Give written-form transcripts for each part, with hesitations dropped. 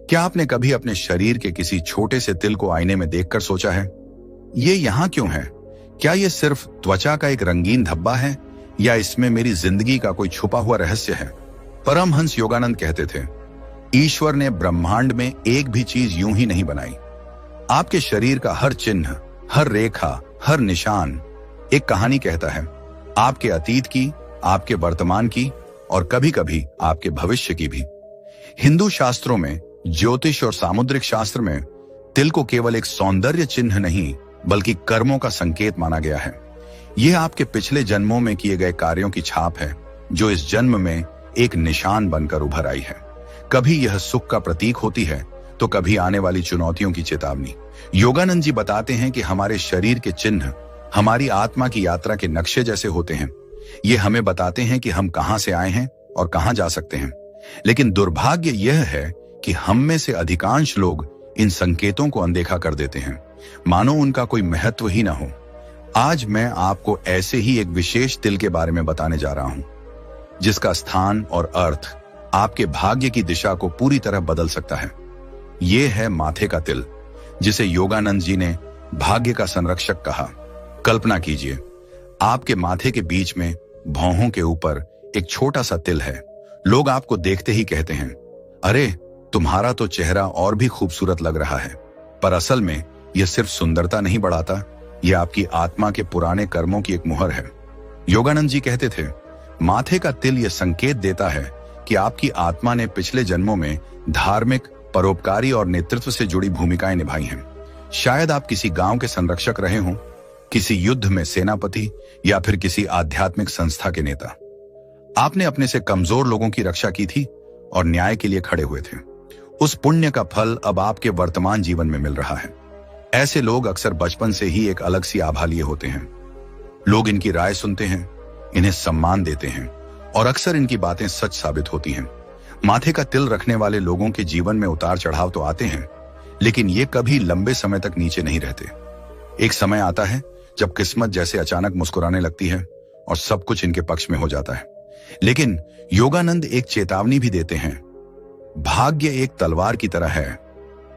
क्या आपने कभी अपने शरीर के किसी छोटे से तिल को आईने में देखकर सोचा है, ये यहां क्यों है? क्या ये सिर्फ त्वचा का एक रंगीन धब्बा है या इसमें मेरी जिंदगी का कोई छुपा हुआ रहस्य है? परमहंस योगानंद कहते थे, ईश्वर ने ब्रह्मांड में एक भी चीज यूं ही नहीं बनाई। आपके शरीर का हर चिन्ह, हर रेखा, हर निशान एक कहानी कहता है, आपके अतीत की, आपके वर्तमान की और कभी कभी आपके भविष्य की भी। हिंदू शास्त्रों में, ज्योतिष और सामुद्रिक शास्त्र में तिल को केवल एक सौंदर्य चिन्ह नहीं बल्कि कर्मों का संकेत माना गया है। यह आपके पिछले जन्मों में किए गए कार्यों की छाप है जो इस जन्म में एक निशान बनकर उभर आई है। कभी यह सुख का प्रतीक होती है तो कभी आने वाली चुनौतियों की चेतावनी। योगानंद जी बताते हैं कि हमारे शरीर के चिन्ह हमारी आत्मा की यात्रा के नक्शे जैसे होते हैं। ये हमें बताते हैं कि हम कहां से आए हैं और कहां जा सकते हैं। लेकिन दुर्भाग्य यह है कि हम में से अधिकांश लोग इन संकेतों को अनदेखा कर देते हैं, मानो उनका कोई महत्व ही ना हो। आज मैं आपको ऐसे ही एक विशेष तिल के बारे में बताने जा रहा हूं, जिसका स्थान और अर्थ आपके भाग्य की दिशा को पूरी तरह बदल सकता है। यह है माथे का तिल, जिसे योगानंद जी ने भाग्य का संरक्षक कहा। कल्पना कीजिए, आपके माथे के बीच में भौहों के ऊपर एक छोटा सा तिल है। लोग आपको देखते ही कहते हैं, अरे तुम्हारा तो चेहरा और भी खूबसूरत लग रहा है। पर असल में यह सिर्फ सुंदरता नहीं बढ़ाता, यह आपकी आत्मा के पुराने कर्मों की एक मुहर है। योगानंद जी कहते थे, माथे का तिल यह संकेत देता है कि आपकी आत्मा ने पिछले जन्मों में धार्मिक, परोपकारी और नेतृत्व से जुड़ी भूमिकाएं निभाई हैं। शायद आप किसी गांव के संरक्षक रहे हों, किसी युद्ध में सेनापति या फिर किसी आध्यात्मिक संस्था के नेता। आपने अपने से कमजोर लोगों की रक्षा की थी और न्याय के लिए खड़े हुए थे। उस पुण्य का फल अब आपके वर्तमान जीवन में मिल रहा है। ऐसे लोग अक्सर बचपन से ही एक अलग सी आभा लिए होते हैं। लोग इनकी राय सुनते हैं, इन्हें सम्मान देते हैं और अक्सर इनकी बातें सच साबित होती हैं। माथे का तिल रखने वाले लोगों के जीवन में उतार चढ़ाव तो आते हैं, लेकिन ये कभी लंबे समय तक नीचे नहीं रहते। एक समय आता है जब किस्मत जैसे अचानक मुस्कुराने लगती है और सब कुछ इनके पक्ष में हो जाता है। लेकिन योगानंद एक चेतावनी भी देते हैं, भाग्य एक तलवार की तरह है,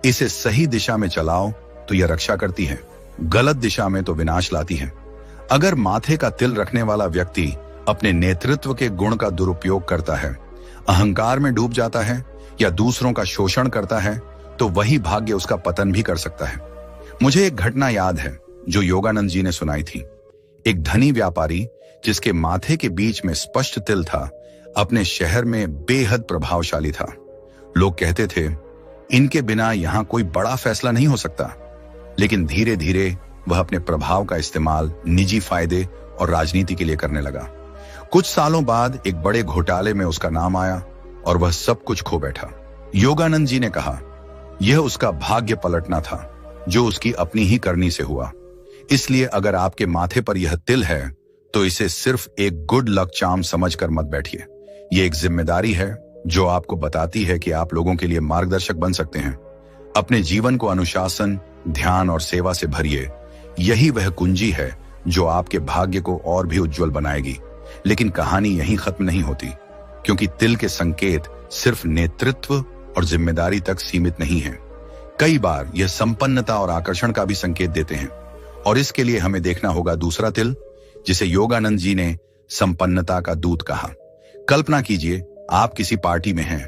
इसे सही दिशा में चलाओ तो यह रक्षा करती है, गलत दिशा में तो विनाश लाती है। अगर माथे का तिल रखने वाला व्यक्ति अपने नेतृत्व के गुण का दुरुपयोग करता है, अहंकार में डूब जाता है या दूसरों का शोषण करता है, तो वही भाग्य उसका पतन भी कर सकता है। मुझे एक घटना याद है जो योगानंद जी ने सुनाई थी। एक धनी व्यापारी जिसके माथे के बीच में स्पष्ट तिल था, अपने शहर में बेहद प्रभावशाली था। लोग कहते थे, इनके बिना यहां कोई बड़ा फैसला नहीं हो सकता। लेकिन धीरे धीरे वह अपने प्रभाव का इस्तेमाल निजी फायदे और राजनीति के लिए करने लगा। कुछ सालों बाद एक बड़े घोटाले में उसका नाम आया और वह सब कुछ खो बैठा। योगानंद जी ने कहा, यह उसका भाग्य पलटना था जो उसकी अपनी ही करनी से हुआ। इसलिए अगर आपके माथे पर यह तिल है तो इसे सिर्फ एक गुड लक चार्म समझकर मत बैठिए। यह एक जिम्मेदारी है जो आपको बताती है कि आप लोगों के लिए मार्गदर्शक बन सकते हैं। अपने जीवन को अनुशासन, ध्यान और सेवा से भरिए। यही वह कुंजी है जो आपके भाग्य को और भी उज्जवल बनाएगी। लेकिन कहानी यहीं खत्म नहीं होती, क्योंकि तिल के संकेत सिर्फ नेतृत्व और जिम्मेदारी तक सीमित नहीं है। कई बार यह संपन्नता और आकर्षण का भी संकेत देते हैं, और इसके लिए हमें देखना होगा दूसरा तिल, जिसे योगानंद जी ने संपन्नता का दूत कहा। कल्पना कीजिए, आप किसी पार्टी में हैं,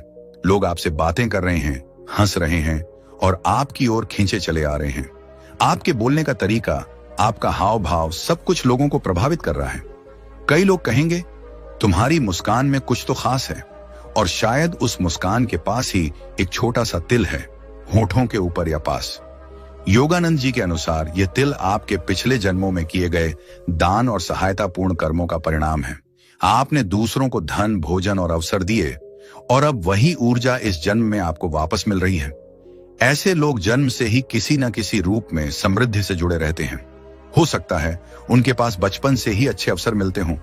लोग आपसे बातें कर रहे हैं, हंस रहे हैं और आपकी ओर खींचे चले आ रहे हैं। आपके बोलने का तरीका, आपका हाव भाव सब कुछ लोगों को प्रभावित कर रहा है। कई लोग कहेंगे, तुम्हारी मुस्कान में कुछ तो खास है, और शायद उस मुस्कान के पास ही एक छोटा सा तिल है, होठों के ऊपर या पास। योगानंद जी के अनुसार यह तिल आपके पिछले जन्मों में किए गए दान और सहायतापूर्ण कर्मों का परिणाम है। आपने दूसरों को धन, भोजन और अवसर दिए, और अब वही ऊर्जा इस जन्म में आपको वापस मिल रही है। ऐसे लोग जन्म से ही किसी न किसी रूप में समृद्धि से जुड़े रहते हैं। हो सकता है उनके पास बचपन से ही अच्छे अवसर मिलते हों,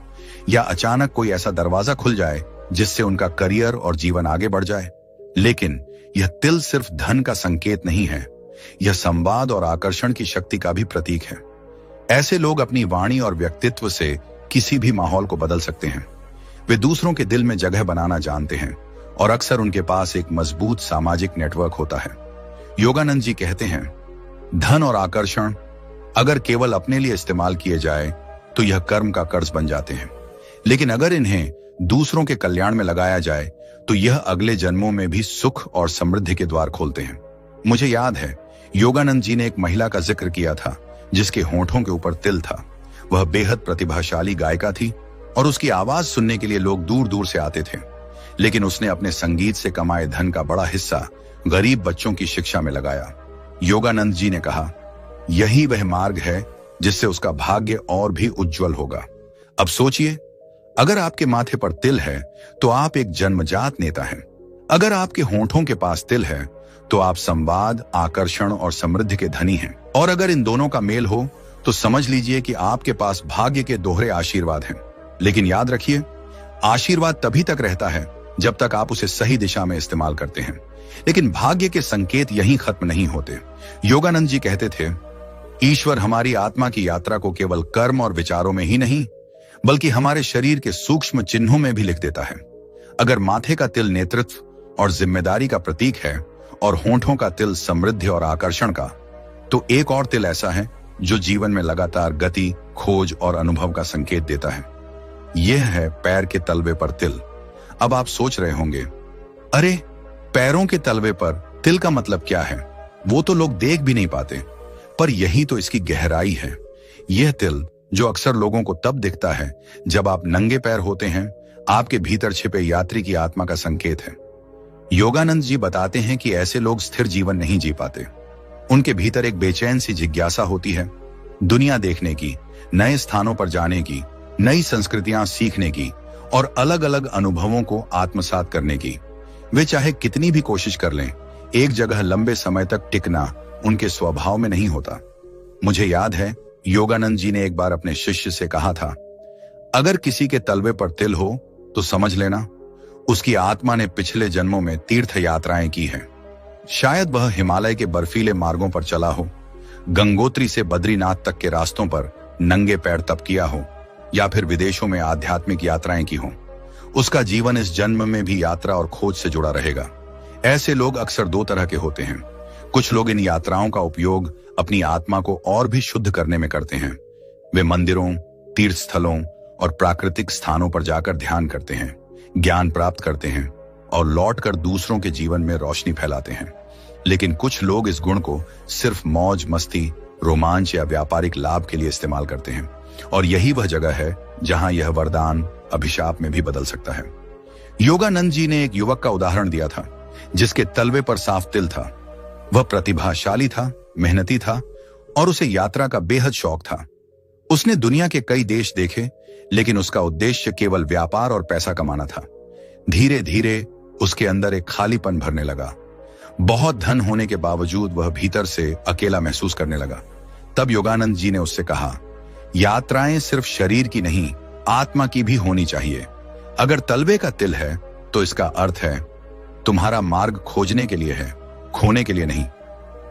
या अचानक कोई ऐसा दरवाजा खुल जाए जिससे उनका करियर और जीवन आगे बढ़ जाए। लेकिन यह तिल सिर्फ धन का संकेत नहीं है, यह संवाद और आकर्षण की शक्ति का भी प्रतीक है। ऐसे लोग अपनी वाणी और व्यक्तित्व से किसी भी माहौल को बदल सकते हैं। वे दूसरों के दिल में जगह बनाना जानते हैं और अक्सर उनके पास एक मजबूत सामाजिक नेटवर्क होता है। योगानंद जी कहते हैं, धन और आकर्षण अगर केवल अपने लिए इस्तेमाल किए जाए तो यह कर्म का कर्ज बन जाते हैं, लेकिन अगर इन्हें दूसरों के कल्याण में लगाया जाए तो यह अगले जन्मों में भी सुख और समृद्धि के द्वार खोलते हैं। मुझे याद है, योगानंद जी ने एक महिला का जिक्र किया था जिसके होंठों के ऊपर तिल था। वह बेहद प्रतिभाशाली गायिका थी और उसकी आवाज सुनने के लिए लोग दूर दूर से आते थे, लेकिन उसने अपने संगीत से कमाए धन का बड़ा हिस्सा गरीब बच्चों की शिक्षा में लगाया। योगानंद जी ने कहा, यही वह मार्ग है जिससे उसका भाग्य और भी उज्जवल होगा। अब सोचिए, अगर आपके माथे पर तिल है तो आप एक जन्मजात नेता हैं। अगर आपके होंठों के पास तिल है तो आप संवाद, आकर्षण और समृद्धि के धनी हैं। और अगर इन दोनों का मेल हो तो समझ लीजिए कि आपके पास भाग्य के दोहरे आशीर्वाद हैं। लेकिन याद रखिए, आशीर्वाद तभी तक रहता है जब तक आप उसे सही दिशा में इस्तेमाल करते हैं। लेकिन भाग्य के संकेत यहीं खत्म नहीं होते। योगानंद जी कहते थे, ईश्वर हमारी आत्मा की यात्रा को केवल कर्म और विचारों में ही नहीं बल्कि हमारे शरीर के सूक्ष्म चिन्हों में भी लिख देता है। अगर माथे का तिल नेतृत्व और जिम्मेदारी का प्रतीक है और होंठों का तिल समृद्धि और आकर्षण का, तो एक और तिल ऐसा है जो जीवन में लगातार गति, खोज और अनुभव का संकेत देता है। यह है पैर के तलवे पर तिल। अब आप सोच रहे होंगे, अरे पैरों के तलवे पर तिल का मतलब क्या है? वो तो लोग देख भी नहीं पाते। पर यही तो इसकी गहराई है। यह तिल जो अक्सर लोगों को तब दिखता है जब आप नंगे पैर होते हैं, आपके भीतर छिपे यात्री की आत्मा का संकेत है। योगानंद जी बताते हैं कि ऐसे लोग स्थिर जीवन नहीं जी पाते। उनके भीतर एक बेचैन सी जिज्ञासा होती है, दुनिया देखने की, नए स्थानों पर जाने की, नई संस्कृतियां सीखने की और अलग अलग अनुभवों को आत्मसात करने की। वे चाहे कितनी भी कोशिश कर लें, एक जगह लंबे समय तक टिकना उनके स्वभाव में नहीं होता। मुझे याद है, योगानंद जी ने एक बार अपने शिष्य से कहा था, अगर किसी के तलवे पर तिल हो तो समझ लेना उसकी आत्मा ने पिछले जन्मों में तीर्थ यात्राएं की हैं। शायद वह हिमालय के बर्फीले मार्गों पर चला हो, गंगोत्री से बद्रीनाथ तक के रास्तों पर नंगे पैर तप किया हो, या फिर विदेशों में आध्यात्मिक यात्राएं की हों। उसका जीवन इस जन्म में भी यात्रा और खोज से जुड़ा रहेगा। ऐसे लोग अक्सर दो तरह के होते हैं। कुछ लोग इन यात्राओं का उपयोग अपनी आत्मा को और भी शुद्ध करने में करते हैं। वे मंदिरों, तीर्थ स्थलों और प्राकृतिक स्थानों पर जाकर ध्यान करते हैं, ज्ञान प्राप्त करते हैं और लौटकर दूसरों के जीवन में रोशनी फैलाते हैं। लेकिन कुछ लोग इस गुण को सिर्फ मौज मस्ती, रोमांच या व्यापारिक लाभ के लिए इस्तेमाल करते हैं, और यही वह जगह है जहां यह वरदान अभिशाप में भी बदल सकता है। योगानंद जी ने एक युवक का उदाहरण दिया था जिसके तलवे पर साफ तिल था। वह प्रतिभाशाली था, मेहनती था और उसे यात्रा का बेहद शौक था। उसने दुनिया के कई देश देखे, लेकिन उसका उद्देश्य केवल व्यापार और पैसा कमाना था। धीरे धीरे उसके अंदर एक खालीपन भरने लगा। बहुत धन होने के बावजूद वह भीतर से अकेला महसूस करने लगा। तब योगानंद जी ने उससे कहा, यात्राएं सिर्फ शरीर की नहीं, आत्मा की भी होनी चाहिए। अगर तलवे का तिल है तो इसका अर्थ है तुम्हारा मार्ग खोजने के लिए है, खोने के लिए नहीं।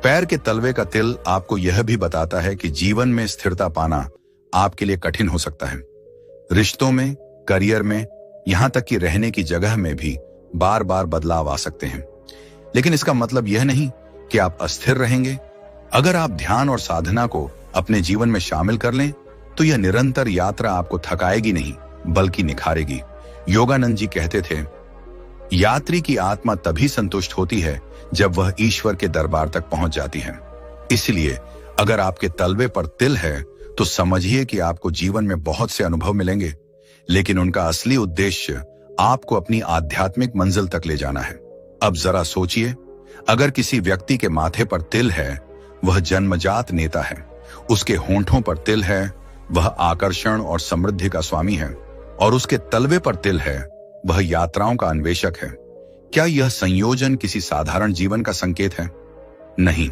पैर के तलवे का तिल आपको यह भी बताता है कि जीवन में स्थिरता पाना आपके लिए कठिन हो सकता है। रिश्तों में, करियर में, यहां तक कि रहने की जगह में भी बार बार बदलाव आ सकते हैं। लेकिन इसका मतलब यह नहीं कि आप अस्थिर रहेंगे। अगर आप ध्यान और साधना को अपने जीवन में शामिल कर लें तो यह निरंतर यात्रा आपको थकाएगी नहीं बल्कि निखारेगी। योगानंद जी कहते थे, यात्री की आत्मा तभी संतुष्ट होती है जब वह ईश्वर के दरबार तक पहुंच जाती है। इसलिए अगर आपके तलवे पर तिल है तो समझिए कि आपको जीवन में बहुत से अनुभव मिलेंगे, लेकिन उनका असली उद्देश्य आपको अपनी आध्यात्मिक मंजिल तक ले जाना है। अब जरा सोचिए, अगर किसी व्यक्ति के माथे पर तिल है, वह जन्मजात नेता है। उसके होंठों पर तिल है, वह आकर्षण और समृद्धि का स्वामी है, और उसके तलवे पर तिल है, वह यात्राओं का अन्वेषक है। क्या यह संयोजन किसी साधारण जीवन का संकेत है? नहीं,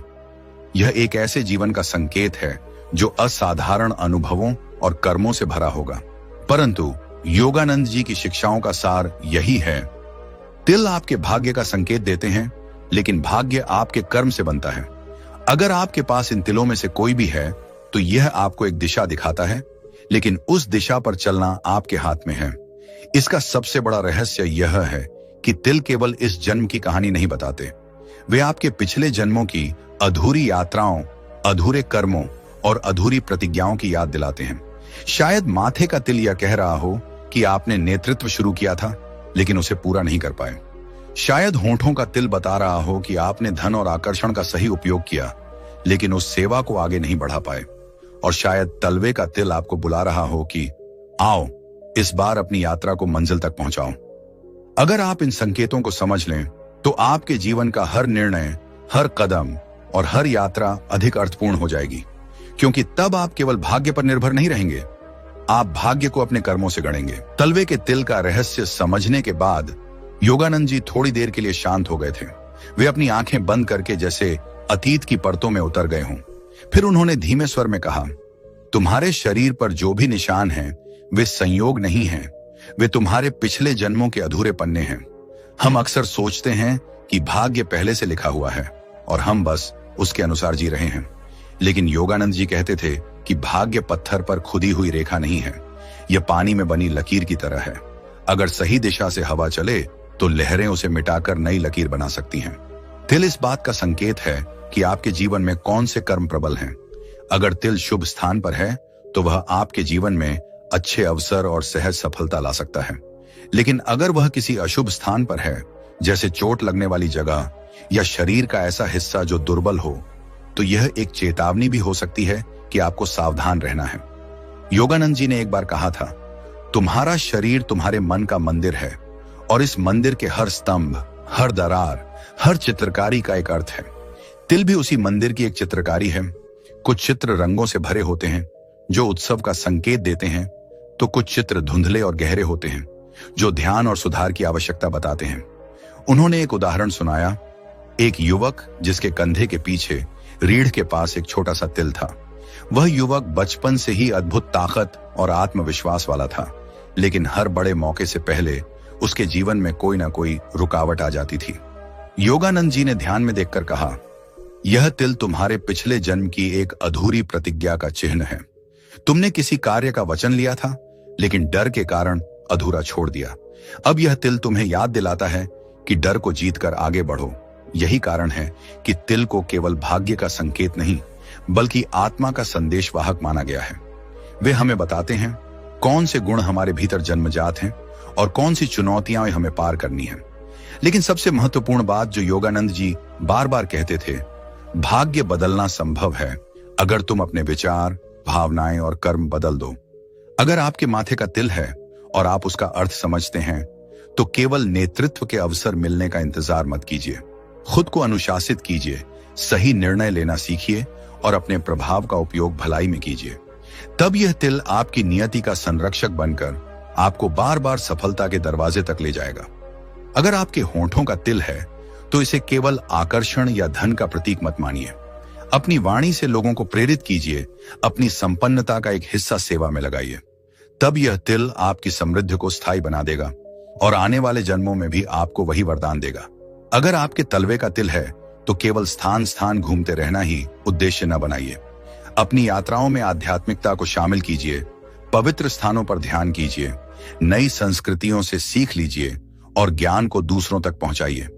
यह एक ऐसे जीवन का संकेत है जो असाधारण अनुभवों और कर्मों से भरा होगा। परंतु योगानंद जी की शिक्षाओं का सार यही है, तिल आपके भाग्य का संकेत देते हैं, लेकिन भाग्य आपके कर्म से बनता है। अगर आपके पास इन तिलों में से कोई भी है तो यह आपको एक दिशा दिखाता है, लेकिन उस दिशा पर चलना आपके हाथ में है। इसका सबसे बड़ा रहस्य यह है कि तिल केवल इस जन्म की कहानी नहीं बताते, वे आपके पिछले जन्मों की अधूरी यात्राओं, अधूरे कर्मों और अधूरी प्रतिज्ञाओं की याद दिलाते हैं। शायद माथे का तिल यह कह रहा हो कि आपने नेतृत्व शुरू किया था लेकिन उसे पूरा नहीं कर पाए। शायद होंठों का तिल बता रहा हो कि आपने धन और आकर्षण का सही उपयोग किया लेकिन उस सेवा को आगे नहीं बढ़ा पाए। और शायद तलवे का तिल आपको बुला रहा हो कि आओ इस बार अपनी यात्रा को मंजिल तक पहुंचाओ। अगर आप इन संकेतों को समझ लें तो आपके जीवन का हर निर्णय, हर कदम और हर यात्रा अधिक अर्थपूर्ण हो जाएगी, क्योंकि तब आप केवल भाग्य पर निर्भर नहीं रहेंगे, आप भाग्य को अपने कर्मों से गढ़ेंगे। तलवे के तिल का रहस्य समझने के बाद योगानंद जी थोड़ी देर के लिए शांत हो गए थे। वे अपनी आंखें बंद करके जैसे अतीत की परतों में उतर गए हों। फिर उन्होंने धीमे स्वर में कहा, तुम्हारे शरीर पर जो भी निशान हैं वे संयोग नहीं हैं, वे तुम्हारे पिछले जन्मों के अधूरे पन्ने हैं। हम अक्सर सोचते हैं कि भाग्य पहले से लिखा हुआ है और हम बस उसके अनुसार जी रहे हैं, लेकिन योगानंद जी कहते थे कि भाग्य पत्थर पर खुदी हुई रेखा नहीं है, यह पानी में बनी लकीर की तरह है। अगर सही दिशा से हवा चले तो लहरें उसे मिटाकर नई लकीर बना सकती हैं। तिल इस बात का संकेत है कि आपके जीवन में कौन से कर्म प्रबल हैं। अगर तिल शुभ स्थान पर है तो वह आपके जीवन में अच्छे अवसर और सहज सफलता ला सकता है, लेकिन अगर वह किसी अशुभ स्थान पर है, जैसे चोट लगने वाली जगह या शरीर का ऐसा हिस्सा जो दुर्बल हो, तो यह एक चेतावनी भी हो सकती है कि आपको सावधान रहना है। योगानंद जी ने एक बार कहा था, तुम्हारा शरीर तुम्हारे मन का मंदिर है और इस मंदिर के हर स्तंभ, हर दरार, हर चित्रकारी का एक अर्थ है। तिल भी उसी मंदिर की एक चित्रकारी है। कुछ चित्र रंगों से भरे होते हैं जो उत्सव का संकेत देते हैं, तो कुछ चित्र धुंधले और गहरे होते हैं जो ध्यान और सुधार की आवश्यकता बताते हैं। उन्होंने एक उदाहरण सुनाया, एक युवक जिसके कंधे के पीछे रीढ़ के पास एक छोटा सा तिल था। वह युवक बचपन से ही अद्भुत ताकत और आत्मविश्वास वाला था, लेकिन हर बड़े मौके से पहले उसके जीवन में कोई ना कोई रुकावट आ जाती थी। योगानंद जी ने ध्यान में देखकर कहा, यह तिल तुम्हारे पिछले जन्म की एक अधूरी प्रतिज्ञा का चिन्ह है। तुमने किसी कार्य का वचन लिया था लेकिन डर के कारण अधूरा छोड़ दिया। अब यह तिल तुम्हें याद दिलाता है कि डर को जीतकर आगे बढ़ो। यही कारण है कि तिल को केवल भाग्य का संकेत नहीं बल्कि आत्मा का संदेशवाहक माना गया है। वे हमें बताते हैं कौन से गुण हमारे भीतर जन्मजात हैं और कौन सी चुनौतियां हमें पार करनी है। लेकिन सबसे महत्वपूर्ण बात जो योगानंद जी बार बार कहते थे, भाग्य बदलना संभव है अगर तुम अपने विचार, भावनाएं और कर्म बदल दो। अगर आपके माथे का तिल है और आप उसका अर्थ समझते हैं तो केवल नेतृत्व के अवसर मिलने का इंतजार मत कीजिए। खुद को अनुशासित कीजिए, सही निर्णय लेना सीखिए और अपने प्रभाव का उपयोग भलाई में कीजिए। तब यह तिल आपकी नियति का संरक्षक बनकर आपको बार बार सफलता के दरवाजे तक ले जाएगा। अगर आपके होंठों का तिल है तो इसे केवल आकर्षण या धन का प्रतीक मत मानिए। अपनी वाणी से लोगों को प्रेरित कीजिए, अपनी संपन्नता का एक हिस्सा सेवा में लगाइए। तब यह तिल आपकी समृद्धि को स्थायी बना देगा और आने वाले जन्मों में भी आपको वही वरदान देगा। अगर आपके तलवे का तिल है तो केवल स्थान स्थान घूमते रहना ही उद्देश्य न बनाइए। अपनी यात्राओं में आध्यात्मिकता को शामिल कीजिए, पवित्र स्थानों पर ध्यान कीजिए, नई संस्कृतियों से सीख लीजिए और ज्ञान को दूसरों तक पहुंचाइए।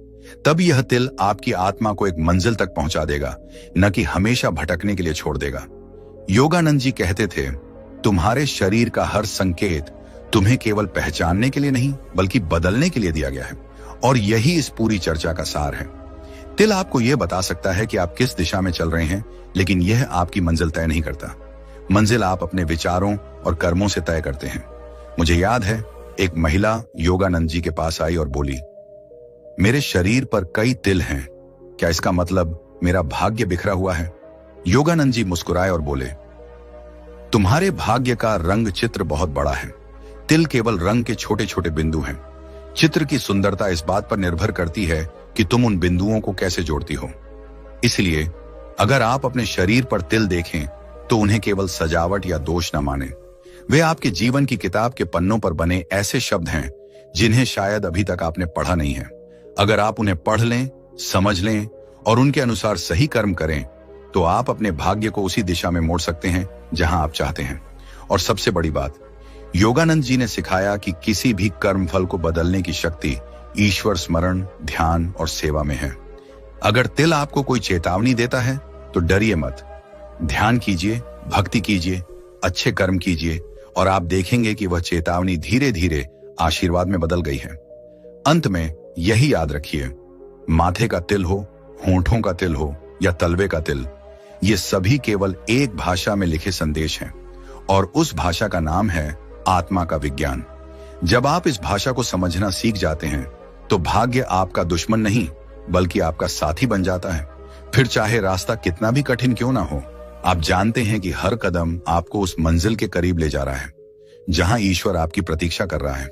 तब यह तिल आपकी आत्मा को एक मंजिल तक पहुंचा देगा, न कि हमेशा भटकने के लिए छोड़ देगा। योगानंद जी कहते थे, तुम्हारे शरीर का हर संकेत तुम्हें केवल पहचानने के लिए नहीं बल्कि बदलने के लिए दिया गया है, और यही इस पूरी चर्चा का सार है। तिल आपको यह बता सकता है कि आप किस दिशा में चल रहे हैं, लेकिन यह आपकी मंजिल तय नहीं करता। मंजिल आप अपने विचारों और कर्मों से तय करते हैं। मुझे याद है, एक महिला योगानंद जी के पास आई और बोली, मेरे शरीर पर कई तिल हैं, क्या इसका मतलब मेरा भाग्य बिखरा हुआ है? योगानंद जी मुस्कुराए और बोले, तुम्हारे भाग्य का रंग चित्र बहुत बड़ा है, तिल केवल रंग के छोटे छोटे बिंदु हैं। चित्र की सुंदरता इस बात पर निर्भर करती है कि तुम उन बिंदुओं को कैसे जोड़ती हो। इसलिए अगर आप अपने शरीर पर तिल देखें तो उन्हें केवल सजावट या दोष न माने। वे आपके जीवन की किताब के पन्नों पर बने ऐसे शब्द हैं जिन्हें शायद अभी तक आपने पढ़ा नहीं है। अगर आप उन्हें पढ़ लें, समझ लें और उनके अनुसार सही कर्म करें तो आप अपने भाग्य को उसी दिशा में मोड़ सकते हैं जहां आप चाहते हैं। और सबसे बड़ी बात, योगानंद जी ने सिखाया कि किसी भी कर्म फल को बदलने की शक्ति ईश्वर स्मरण, ध्यान और सेवा में है। अगर तिल आपको कोई चेतावनी देता है तो डरिए मत। ध्यान कीजिए, भक्ति कीजिए, अच्छे कर्म कीजिए और आप देखेंगे कि वह चेतावनी धीरे धीरे आशीर्वाद में बदल गई है। अंत में यही याद रखिए, माथे का तिल हो, होंठों का तिल हो या तलवे का तिल, ये सभी केवल एक भाषा में लिखे संदेश हैं और उस भाषा का नाम है आत्मा का विज्ञान। जब आप इस भाषा को समझना सीख जाते हैं तो भाग्य आपका दुश्मन नहीं बल्कि आपका साथी बन जाता है। फिर चाहे रास्ता कितना भी कठिन क्यों ना हो, आप जानते हैं कि हर कदम आपको उस मंजिल के करीब ले जा रहा है जहां ईश्वर आपकी प्रतीक्षा कर रहा है।